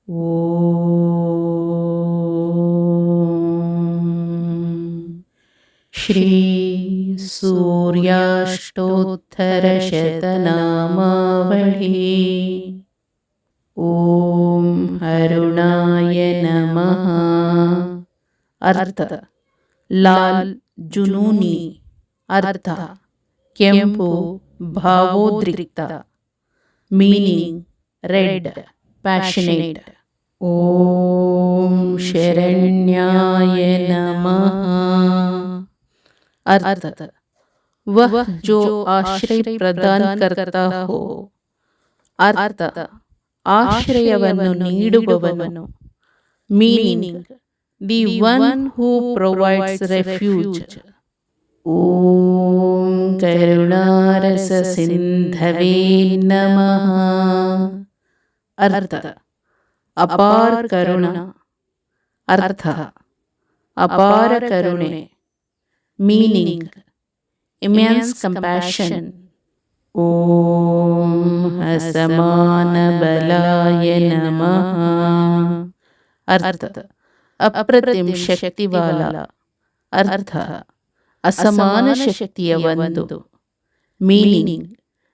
ಓಂ ಶ್ರೀ ಸೂರ್ಯಾಷ್ಟೋತ್ತರಶತನಾಮಾವಳಿ. ಓಂ ಅರುಣಾಯ ನಮಃ. ಅರ್ಥ ಲಾಲ್ ಜುನೂನಿ, ಅರ್ಥ ಕೆಂಪು ಭಾವೋದ್ರಿಕ್ತ, ಮೀನಿಂಗ್ ರೆಡ್ ಪ್ಯಾಷನೇಟ್. ಓಂ ಶರಣ್ಯಾಯ ನಮಃ. अर्थ वह जो आश्रय प्रदान करता हो, अर्थ ಆಶ್ರಯವನ್ನು ನೀಡುವವನು. Meaning the one who provides refuge. ಓಂ ಕರುಣಾರಸ ಸಿಂಧವೇ ನಮಃ. ಅರ್ಥ ಅಪಾರ ಕರುಣ, ಅರ್ಥ ಅಪಾರ ಕರುಣೆ. Meaning immense compassion. Om Asamana Balaya Namah. Artha ಅಪ್ರತಿಮ್ ಶಕ್ತಿವಾಲ, ಅರ್ಥ ಅಸಮಾನ ಶಕ್ತಿಯ ಒಂದು. Meaning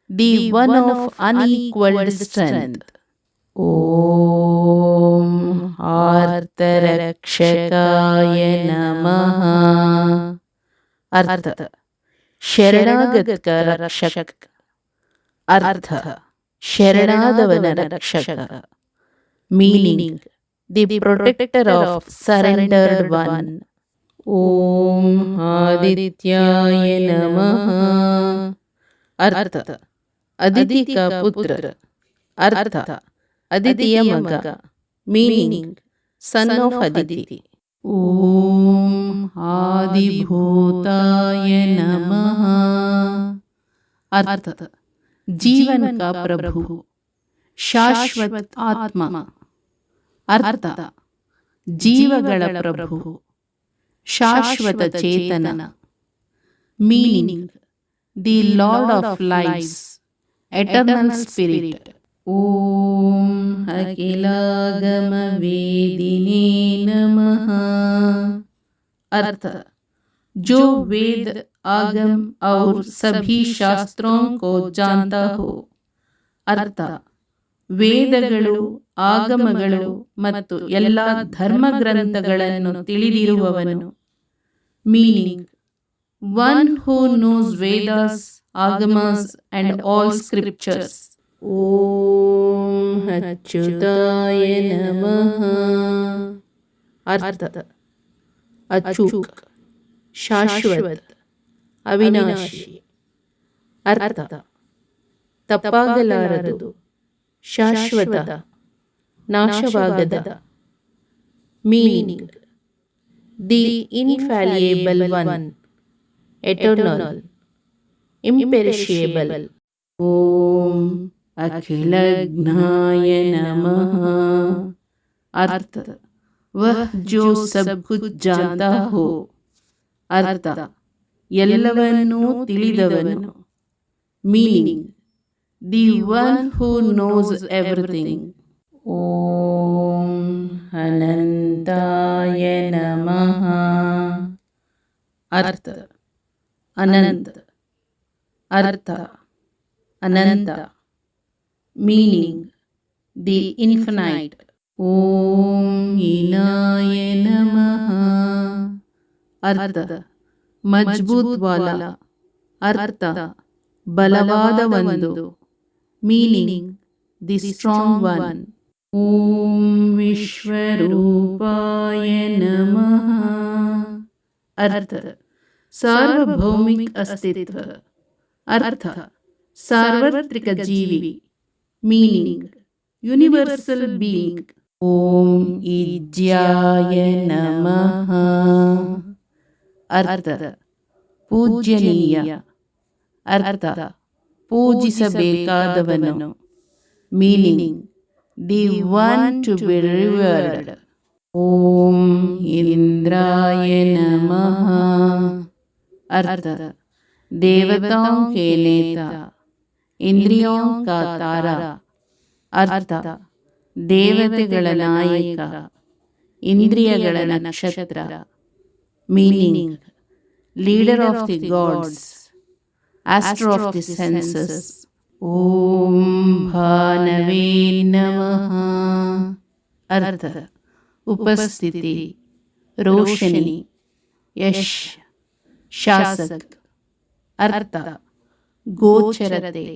the one of unequalled strength. ಓಂ ಆರ್ತರಕ್ಷಕಾಯ ನಮಃ. अर्थ ಶರಣಾಗತ ರಕ್ಷಕ, ಅರ್ಥ ಶರಣಾದವನ ರಕ್ಷಕ. Meaning the protector of surrendered one. ಓಂ ಆದಿತ್ಯಾಯ ನಮಃ. ಅರ್ಥ ಅದಿತಿ ಕಾ ಪುತ್ರ, ಅರ್ಥ ಅದಿತಿಯ ಮಗ. Meaning son of Aditi. ಓಂ ಆದಿಭೂತಾಯ ನಮಃ. ಅರ್ಥ ಜೀವನ ಕಾ ಪ್ರಭು, ಶಾಶ್ವತ ಆತ್ಮ, ಅರ್ಥ ಜೀವಗಳ ಪ್ರಭು, ಶಾಶ್ವತ ಚೇತನ. Meaning the lord of lives, eternal spirit. ಓಂ ಅಖಿಲಾಗಮ ವೇದಿನೇ ನಮಃ. अर्थ जो वेद आगम और सभी शास्त्रों को जानता हो. ಅರ್ಥ ವೇದಗಳು, ಆಗಮಗಳು ಮತ್ತು ಎಲ್ಲ ಧರ್ಮಗ್ರಂಥಗಳನ್ನು ತಿಳಿದಿರುವವನು. Meaning one who knows Vedas, Agamas and all scriptures. ಓಂ ಅಚ್ಯುತಾಯ ನಮಃ. ಅರ್ಥ ಅಚೂಕ್, ಶಾಶ್ವತ, ಅವಿನಾಶಿ. ಅರ್ಥ ತಪ್ಪಾಗಲಾರದು, ಶಾಶ್ವತ, ನಾಶವಾಗದ. Meaning the infallible one, eternal, imperishable. ಓಂ ಅಖಿಲಜ್ಞಾಯ ನಮಃ. ಅರ್ಥ ವಹ ಜೋ ಸಬ್ ಕುಚ್ ಜಾನತಾ ಹೋ, ಅರ್ಥ ಎಲ್ಲವನ್ನೂ ತಿಳಿದವನು. Meaning the one who knows everything. ಓಂ ಅನಂತಾಯ ನಮಃ. ಅರ್ಥ ಅನಂತ, ಅರ್ಥ ಅನಂತ. Meaning the infinite. ಓಂ ಇನಾಯ ನಮಃ. ಅರ್ಥ ಮಜಬೂತ್ ವಾಲ, ಅರ್ಥ ಬಲವಾದ ಒಂದು. Meaning the strong one. ಓಂ ವಿಶ್ವರೂಪಾಯ ನಮಃ. ಅರ್ಥ ಸಾರ್ವಭೌಮಿಕ ಅಸ್ತಿತ್ವ, ಅರ್ಥ ಸಾರ್ವತ್ರಿಕ ಜೀವಿ. Meaning universal being. ಓಂ ಈಜ್ಯಾಯ ನಮಃ. ಅರ್ಥ ಪೂಜ್ಯನೀಯ, ಅರ್ಥ ಪೂಜಿಸಬೇಕಾದವನು. Meaning the one to be revered. ಓಂ ಇಂದ್ರಾಯ ನಮಃ. अर्थ देवताओं के नेता, इंद्रियों का तारा, अर्थ ದೇವತೆಗಳ ನಾಯಕ, ಇಂದ್ರಿಯಗಳ ನಕ್ಷತ್ರ. Meaning: leader of the gods, astro of the senses. ಓಂ ಭಾನವೇ ನಮಃ. ಅರ್ಥ: ಉಪಸ್ಥಿತಿ, ರೋಶನಿ, ಯಶ್, ಶಾಸಕ್. ಅರ್ಥ: ಗೋಚರತೆ,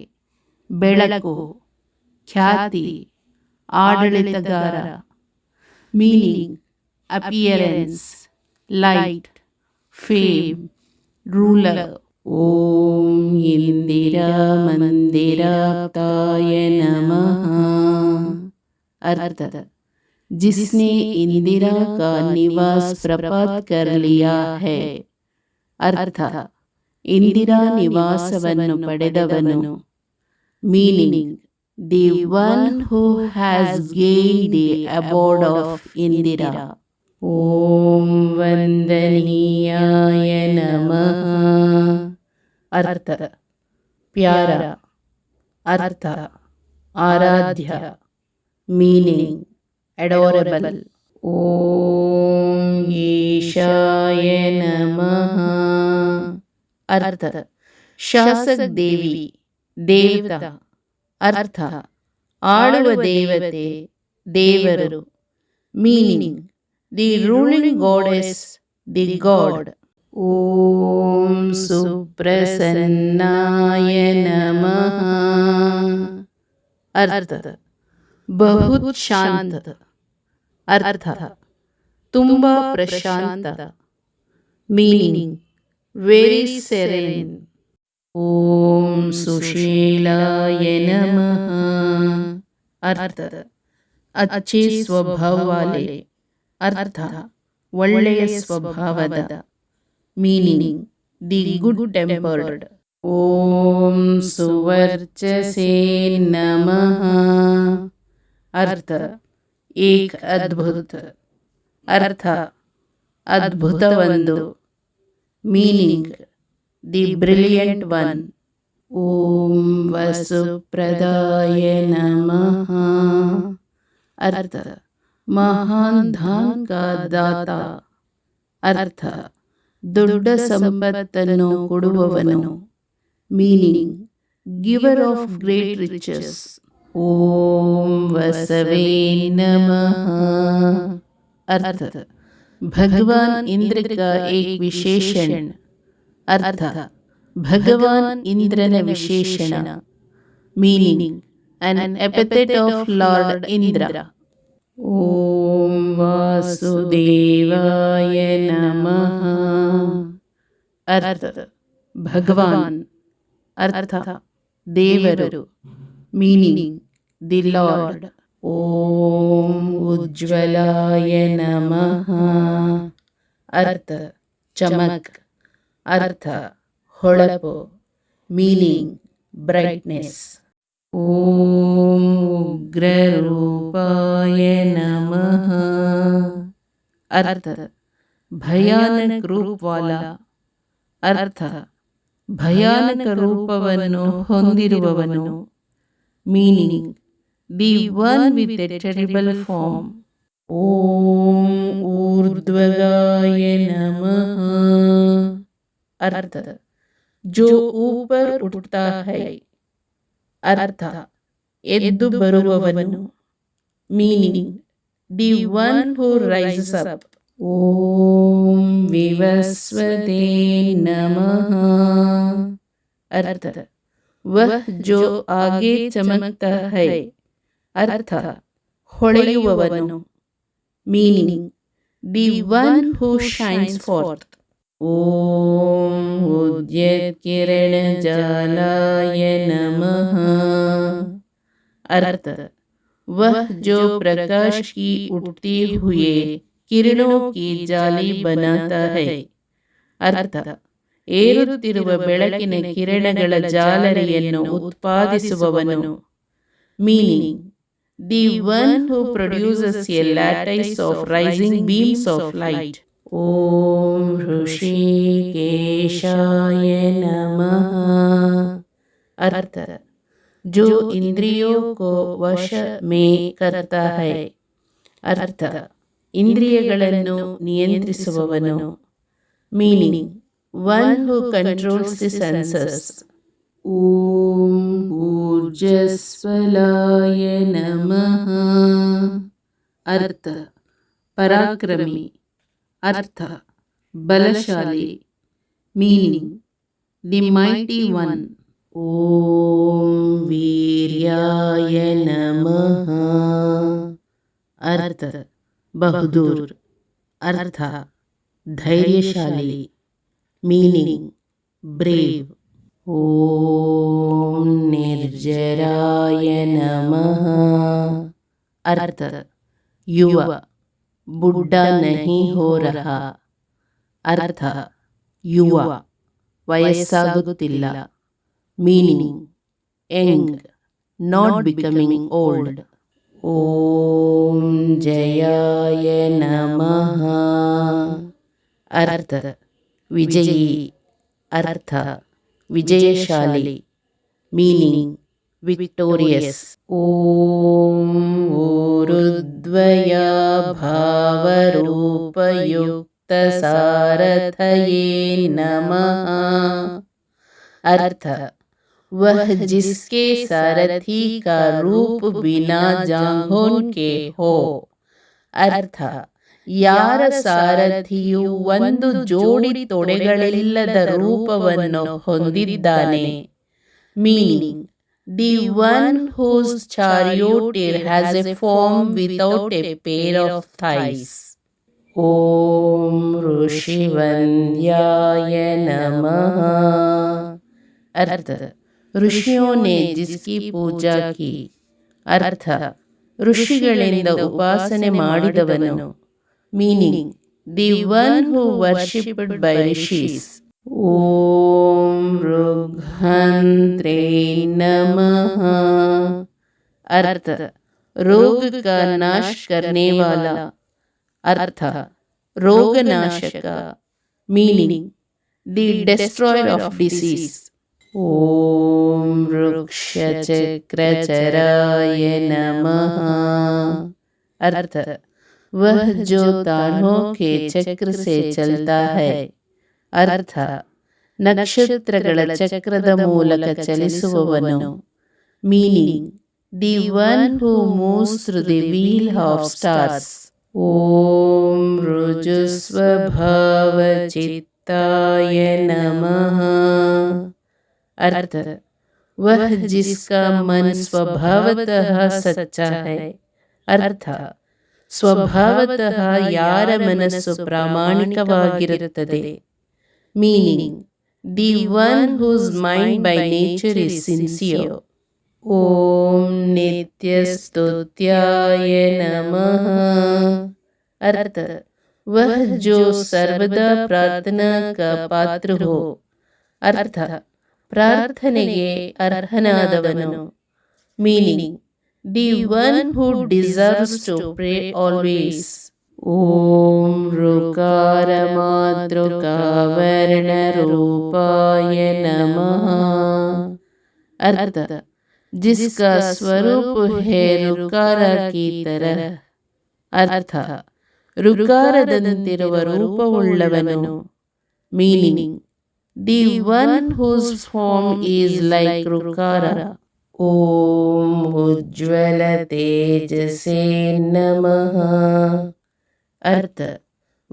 ಬೆಳಕು, ಖ್ಯಾತಿ, ಆಡಳಿತಗಾರ. Meaning: appearance, light, fame, ruler. ಓಂ ಇಂದಿರಾ ಮಂದಿರಾಪ್ತಾಯ ನಮಃ. ಅರ್ಥ: जिसने इंदिरा का निवास प्राप्त कर लिया है. ಅರ್ಥ: ಇಂದಿರಾ ನಿವಾಸವನ್ನು ಪಡೆದವನು. Meaning: the one who has gained the abode of Indira. ಓಂ ವಂದನೀಯಾಯ ನಮಃ. ಅರ್ಥ: ಪ್ಯಾರ. ಅರ್ಥ: ಆರಾಧ್ಯ. Meaning: adorable. ಓಂ ಈಶಾಯ ನಮಃ. ಅರ್ಥ: ಶಾಸಕ ದೇವಿ, ದೇವತಾ. ಅರ್ಥ: ಆಳುವ ದೇವತೆ, ದೇವರು. Meaning: the ruling goddess, the god. ಓಂ ಸುಪ್ರಸನ್ನಾಯ ನಮಃ. ಅರ್ಥ: ಬಹುತ್ ಶಾಂತ. ಅರ್ಥ: ತುಂಬಾ ಪ್ರಶಾಂತ. Meaning: very ಸೆರೆನ್. ಓಂ ಸುಶೀಲಾಯ ನಮಃ. ಅರ್ಥ: ಅಚ್ಚೇ ಸ್ವಭಾವ ವಾಲೆ. ಅರ್ಥ: ಒಳ್ಳೆಯ ಸ್ವಭಾವದ. Meaning: the good tempered. ಓಂ ಸುವರ್ಚಸೇ ನಮಃ. ಅರ್ಥ: ಏಕ್ ಅದ್ಭುತ. ಅರ್ಥ: ಅದ್ಭುತವೊಂದು. Meaning: the brilliant one. ಓಂ ವಸುಪ್ರದಾಯ ನಮಃ. ಅರ್ಥ: ಮಹಾನ್ ಧಾನ್ ಕಾ ದಾತ. ಅರ್ಥ: ದೊಡ್ಡ ಸಂಪತ್ತನ್ನು ಕೊಡುವವನು. Meaning: giver of great riches. ಓಂ ವಸವೇ ನಮಃ. अर्थ भगवान इंद्र का एक विशेषण। अर्थ भगवान इंद्रन विशेषण। Meaning an epithet of Lord Indra. ओम वासुदेवाय नमः। अर्थ भगवान अर्थ देवरु। Meaning the lord. ओम उज्ज्वलाय नमः। अर्थ चमक अर्थ ಹೊಳಪು। Meaning brightness. ओम उग्ररूपाय नमः। अर्थ भयानक रूप वाला। अर्थ ಭಯಾನಕ ರೂಪವನ್ನು ಹೊಂದಿರುವವನು। Meaning the one with a terrible form. ಓಂ ಊರ್ಧ್ವಗಾಯ ನಮಃ। अर्थ जो ऊपर उठता है। अर्थ ಎದ್ದು ಬರುವವನು। Meaning the one who rises up. ओम विवस्वते नमः। अर्थ वह जो आगे चमकता है। अर्थ ಹೊಳೆಯುವವನು। Meaning the one who shines forth. ओम उद्यत किरण जालाय नमः। अर्थ वह जो प्रकाश की उठती हुए किरणों की जाली बनाता है। अर्थ ಏರುತ್ತಿರುವ ಬೆಳಕಿನ ಕಿರಣಗಳ ಜಾಲರಿಯನ್ನು ಉತ್ಪಾದಿಸುವವನು। Meaning the one who produces a lattice of rising beams of light. ಓಂ ಋಷಿಕೇಶಾಯ ನಮಃ। ಅರ್ಥ जो इंद्रियों को वश में करता है. ಅರ್ಥ, ಇಂದ್ರಿಯಗಳನ್ನು ನಿಯಂತ್ರಿಸುವವನು. Meaning, one who controls the senses. ಓಂ ಊರ್ಜಸ್ವಲಾಯ ನಮಃ. ಅರ್ಥ, ಪರಾಕ್ರಮಿ. ಅರ್ಥ, ಬಲಶಾಲಿ. Meaning, the mighty one. ಓಂ ವೀರ್ಯಾಯ ನಮಃ. ಅರ್ಥ, ಬಹದ್ದೂರ್. ಅರ್ಥ, ಧೈರ್ಯಶಾಲಿ. Meaning, brave. ಓಂ ನಿರ್ಜರಾಯ ನಮಃ. ಅರ್ಥ, ಯುವ, ಬುಡ್ಢಾ ನಹಿ ಹೋ ರಹಾ. ಅರ್ಥ, ಯುವ, ವಯಸ್ಸಾಗುತ್ತಿಲ್ಲ. Meaning, young, not becoming old. ಓಂ ಜಯಾಯ ನಮಃ. ಅರ್ಥ, ವಿಜಯಿ. ಅರ್ಥ, ವಿಜಯಶಾಲಿ. Meaning, victorious. ಓಂ ಊರುದ್ವಯ ಭಾವರೂಪಯುಕ್ತ ಸಾರಥಯೇ ನಮಃ. अर्थ, वह जिसके सारथी का रूप बिना जांघों के हो. ಅರ್ಥ, ಯಾರ ಸಾರಥಿಯು ಒಂದು ಜೋಡಿ ತೊಡೆಗಳಿಲ್ಲದ ರೂಪವನ್ನು ಹೊಂದಿದ್ದಾನೆ. Meaning, the one whose charioteer has a form without a pair of thighs. ಓಂ ಋಷಿವನ್ಯಾಯ ನಮಃ. अर्थ, ऋषियों ने जिसकी पूजा की. अर्थ, ಋಷಿಗಳಿಂದ ಉಪಾಸನೆ ಮಾಡಿದವನು. Meaning, the one who worshipped by rishis. ಓಂ ಋಗ್ಹಂತ್ರೇ ನಮಃ. अर्थ, रोग का नाश करने वाला. अर्थ, रोगनाशक. Meaning, the destroyer of disease. ಓಂ ವೃಕ್ಷಚಕ್ರಚರಾಯ ನಮಃ. अर्थ, वह जो तारों के चक्र से चलता है. अर्थ, ನಕ್ಷತ್ರಗಳ ಚಕ್ರದ ಮೂಲಕ ಚಲಿಸುವವನು. Meaning, the one who moves through the wheel of stars. ಓಂ ರುಜುಸ್ವಭಾವ चित्ताय नमः. अर्थ, वह जिसका मन स्वभावतः सच्चा है. अर्थ, ಸ್ವಭಾವತಃ ಯಾರ ಮನಸ್ಸು ಪ್ರಾಮಾಣಿಕವಾಗಿರುತ್ತದೆ. Meaning, the one whose mind by nature is sincere. ಓಂ ನಿತ್ಯಸ್ತುತ್ಯಾಯ ನಮಃ. अर्थ, वह जो सर्वदा प्रार्थना का पात्र हो. अर्थ, ಪ್ರಾರ್ಥನೆಗೆ ಅರ್ಹನಾದವನು. Meaning, the one who deserves to pray always. ಓಂ ಋಕಾರ ಮಾತೃಕಾವರ್ಣ ರೂಪಾಯ ನಮಃ. अर्थ, जिसका स्वरूप है ऋकार की तरह. अर्थ, ಋಕಾರದಂತಿರುವ ರೂಪವುಳ್ಳವನು. Meaning, the one whose form is like rikara. ಓಂ ಉಜ್ವಲ ತೇಜಸೇ ನಮಃ. अर्थ,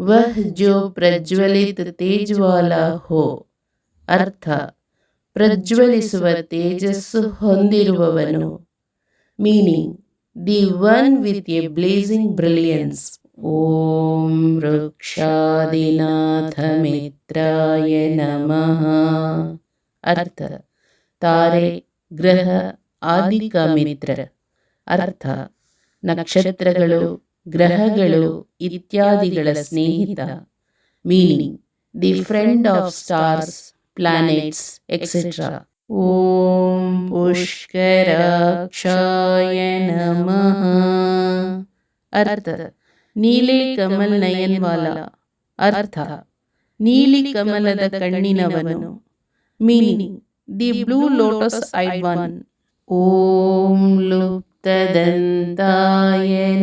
वह जो प्रज्वलित तेज वाला हो. अर्थ, ಪ್ರಜ್ವಲಿಸುವ ತೇಜಸ್ಸು ಹೊಂದಿರುವವನು. Meaning, the one with a blazing brilliance. ಓಂ ವೃಕ್ಷಾದಿನಾಥ ಮಿತ್ರಾಯ ನಮಃ. अर्थ, ತಾರೆ, ಗ್ರಹ ಆದಿ ಕ ಮಿತ್ರ. ಅರ್ಥ, ನಕ್ಷತ್ರಗಳು, ಗ್ರಹಗಳು ಇತ್ಯಾದಿಗಳ ಸ್ನೇಹಿತ. Meaning, the friend of stars, planets, etc. ಓಂ ಪುಷ್ಕರಾಕ್ಷಾಯ ನಮಃ. अर्थ, ನೀಲೆ ಕಮಲ್ ನಯನ್ ವಾಲ. ಅರ್ಥ, ನೀಲಿ ಕಮಲದ ಕಣ್ಣಿನವನು. Meaning, the blue lotus eyed one. ओम लुप्तदंताय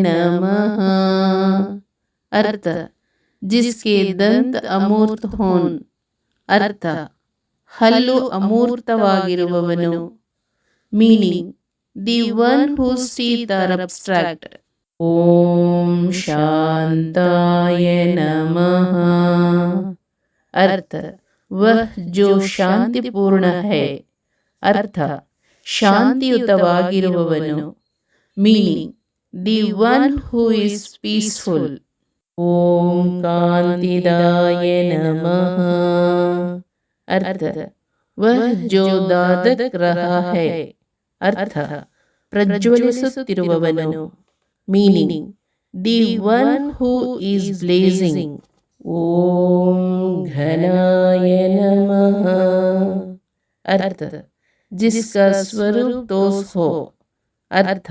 नमः। अर्थ जिसके दंत अमूर्त हों, अर्थ ಹಲ್ಲು ಅಮೂರ್ತವಾಗಿರುವವನು. Meaning the one whose teeth are abstract. ಓಂ ಶಾಂತಾಯ ನಮಃ. अर्थ वह जो शांतिपूर्ण है, अर्थ ಶಾಂತಿಯುತವಾಗಿರುವವನು. Meaning the one who is peaceful. ಓಂ ಕಾಂತಿದಾಯ ನಮಃ. अर्थ वह जो दादक रहा है, अर्थ ಪ್ರಜ್ವಲಿಸುತ್ತಿರುವವನು. Meaning the one who is blazing. ಓಂ ಘನಾಯ ನಮಃ. अर्थ जिसका स्वरूप दोष हो, अर्थ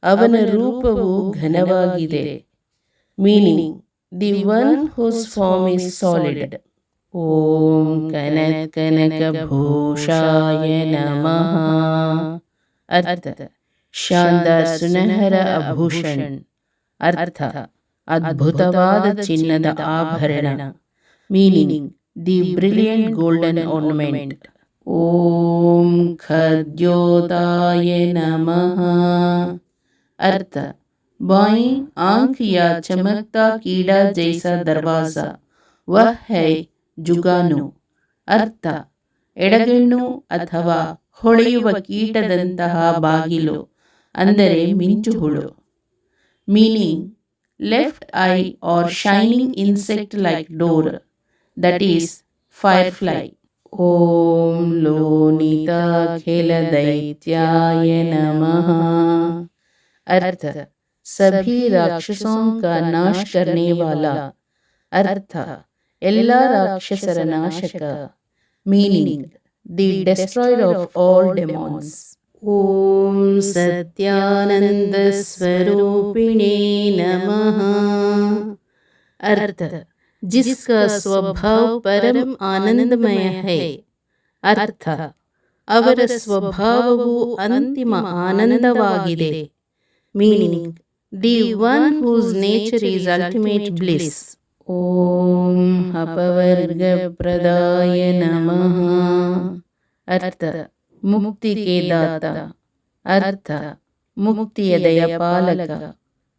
ಅವನ ರೂಪವು ಘನವಾಗಿದೆ. Meaning the one whose form is solid. ಓಂ ಕನಕಭೂಷಾಯ ನಮಃ. अर्थ शानदार सुनहरा आभूषण, अर्थ ಅದ್ಭುತವಾದ ಚಿನ್ನದ ಆಭರಣ. Meaning the brilliant golden ornament. ಓಂ ಖದ್ಯೋತಾಯ ನಮಃ. अर्थ बाईं आंख या चमकता कीड़ा जैसा दरवाजा, वह है जुगानु. अर्थ ಎಡಗಣ್ಣು ಅಥವಾ ಹೊಳೆಯುವ ಕೀಟದಂತಹ ಬಾಗಿಲು, ಅಂದರೆ ಮಿಂಚುಹುಳು. Meaning left eye are shining insect like door, that is firefly. ಓಂ ಲೋನಿತಾಖಿಲ दैत्याय नमः. अर्थ सभी राक्षसों का नाश करने वाला, अर्थ ಎಲ್ಲ ರಾಕ್ಷಸರ ನಾಶಕ. Meaning the destroyer of all demons. ಓಂ ಸತ್ಯಾನಂದ ಸ್ವರೂಪಿಣೇ ನಮಃ. अर्थ जिसका स्वभाव परम आनंदमय है, अर्थ ಅವರ ಸ್ವಭಾವವು ಅಂತಿಮ ಆನಂದವಾಗಿದೆ. Meaning the one whose nature is ultimate bliss. ಓಂ ಅಪವರ್ಗ ಪ್ರದಾಯ ನಮಃ. अर्थ मुक्ति के दाता, अर्थ मुक्तिಯ ದಯಪಾಲಕ.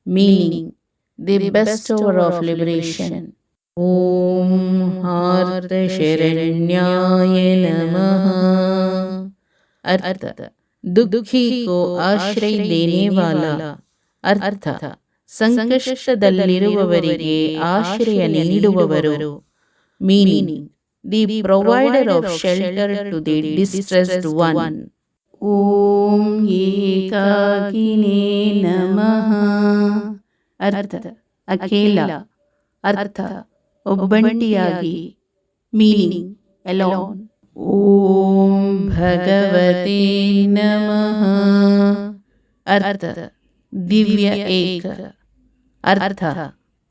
Meaning the bestower of liberation. ಓಂ ಹಾರ್ದ ಶರಣ್ಯಾಯ ನಮಃ. अर्थ दुखी को आश्रय देने वाला, अर्थ ಸಂಕಷ್ಟದಲ್ಲಿರುವವರಿಗೆ ಆಶ್ರಯ ನೀಡುವವರು. Meaning the provider of shelter to the distressed one. ಓಂ ಏಕಾಕಿನೇ ನಮಃ. अर्थ ಅಕೇಲ, अर्थ ಒಬ್ಬಂಟಿಯಾಗಿ. Meaning alone. ಓಂ ಭಗವತೆ ನಮಃ. अर्थ ದಿವ್ಯ ಏಕ, अर्थ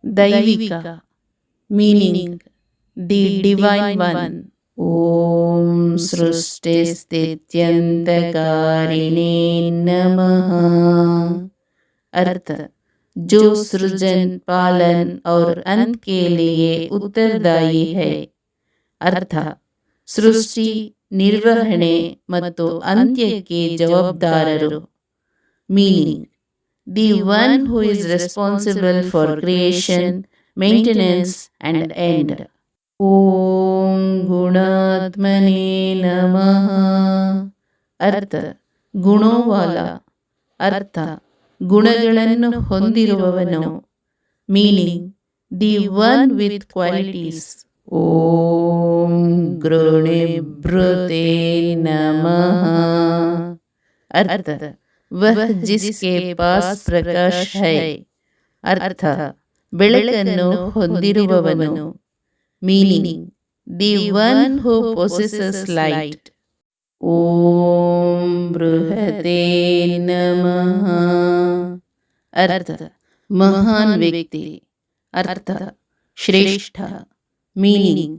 ದೈವಿಕ. Meaning the divine one. ಓಂ सृष्टिस्थित्यन्तकारिणे नमः. अर्थ जो सृजन, पालन और अंत के लिए उत्तरदायी है, अर्थ ಸೃಷ್ಟಿ, ನಿರ್ವಹಣೆ ಮತ್ತು ಅಂತ್ಯಕ್ಕೆ ಜವಾಬ್ದಾರರು. Meaning the one who is responsible for creation, maintenance and end. ಓಂ ಗುಣಾತ್ಮನೇ ನಮಃ. अर्थ ಗುಣೋವಾಲ, अर्थ ಗುಣಗಳನ್ನು ಹೊಂದಿರುವವನು. Meaning the one with qualities. ಓಂ ಗೃಣಿಭೃತೆ ನಮಃ. अर्थ वह जिसके पास प्रकाश है, अर्थ ಬೆಳಕನ್ನು ಹೊಂದಿರುವವನು. Meaning the one who possesses light. ಓಂ ಬೃಹತೆ ನಮಃ. अर्थ ಮಹಾನ್ ವ್ಯಕ್ತಿ, अर्थ ಶ್ರೇಷ್ಠ. Meaning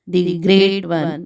the great one.